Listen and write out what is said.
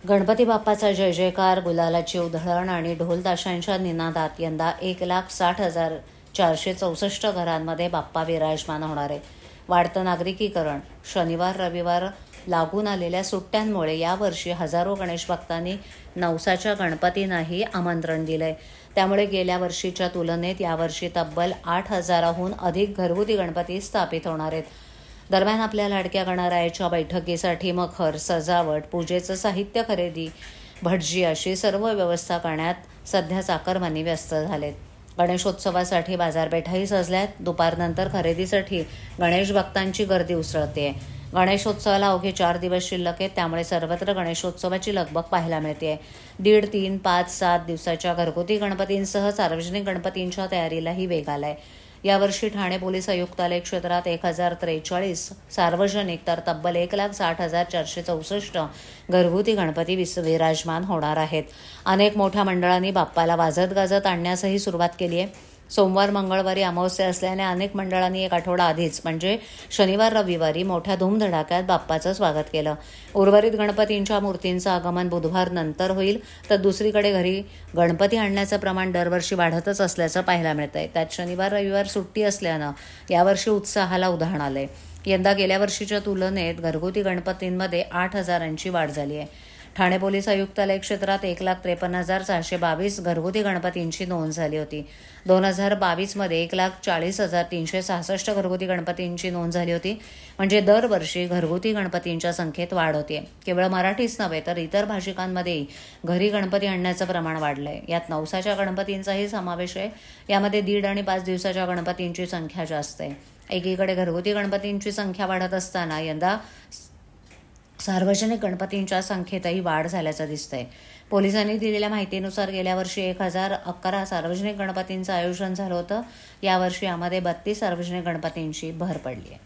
गणपती बाप्पाचा जय जयकार, गुलालाची उधळण आणि ढोल ताशांच्या निनादात यंदा 1,60,464 घरांमध्ये बाप्पा विराजमान होणार आहे. वाढतं नागरिकीकरण, शनिवार रविवार लागून आलेल्या सुट्ट्यांमुळे यावर्षी हजारो गणेश भक्तांनी नवसाच्या गणपतींनाही आमंत्रण दिलंय. त्यामुळे गेल्या वर्षीच्या तुलनेत यावर्षी तब्बल 8,000हून अधिक घरगुती गणपती स्थापित होणार आहेत. दरम्यान आपल्या लाडक्या गणरायाच्या बैठकीसाठी मखर, सजावट, पूजेचं साहित्य खरेदी, भटजी अशी सर्व व्यवस्था करण्यात सध्या चाकरमानी व्यस्त झालेत. गणेशोत्सवासाठी बाजारपेठाही सजल्यात. दुपारनंतर खरेदीसाठी गणेश भक्तांची गर्दी उसळते. गणेशोत्सवाला अवघे 4 दिवस शिल्लक आहेत. त्यामुळे सर्वत्र गणेशोत्सवाची लगबग पाहायला मिळते. 1.5, 3, 5, 7 दिवसाच्या घरगुती गणपतींसह सार्वजनिक गणपतींच्या तयारीलाही वेग आलाय. यावर्षी ठाणे पोलीस आयुक्तालय क्षेत्रात 1,043 सार्वजनिक तर तब्बल 1,60,464 घरगुती गणपती विराजमान होणार आहेत. अनेक मोठ्या मंडळांनी बाप्पाला वाजत गाजत आणण्यासही सुरुवात केली आहे. सोमवार मंगळवारी अमावस्या असल्याने अनेक मंडळांनी एक आठवडा आधीच म्हणजे शनिवार रविवारी मोठ्या धूमधडाक्यात बाप्पाचं स्वागत केलं. उर्वरित गणपतींच्या मूर्तींचं आगमन बुधवार नंतर होईल. तर दुसरीकडे घरी गणपती आणण्याचं प्रमाण दरवर्षी वाढतच असल्याचं पाहायला मिळतंय. त्यात शनिवार रविवार सुट्टी असल्यानं यावर्षी उत्साहाला उधाण आलंय. यंदा गेल्या वर्षीच्या तुलनेत घरगुती गणपतींमध्ये 8,000ची वाढ झाली आहे. ठाणे पोलीस आयुक्तालय क्षेत्रात 1,53,622 घरगुती गणपतींची नोंद झाली होती. 2022मध्ये 1,40,366 घरगुती गणपतींची नोंद झाली होती. म्हणजे दरवर्षी घरगुती गणपतींच्या संख्येत वाढ होते. केवळ मराठीच नव्हे तर इतर भाषिकांमध्येही घरी गणपती आणण्याचं प्रमाण वाढलंय. यात नवसाच्या गणपतींचाही समावेश आहे. यामध्ये 1.5 आणि 5 दिवसाच्या गणपतींची संख्या जास्त आहे. एकीकडे घरगुती गणपतींची संख्या वाढत असताना यंदा सार्वजनिक गणपतींच्या संख्येतही वाढ झाल्याचं दिसतंय. पोलिसांनी दिलेल्या माहितीनुसार गेल्या वर्षी 1,011 सार्वजनिक गणपतींचं आयोजन झालं होतं. यावर्षी यामध्ये 32 सार्वजनिक गणपतींची भर पडली आहे.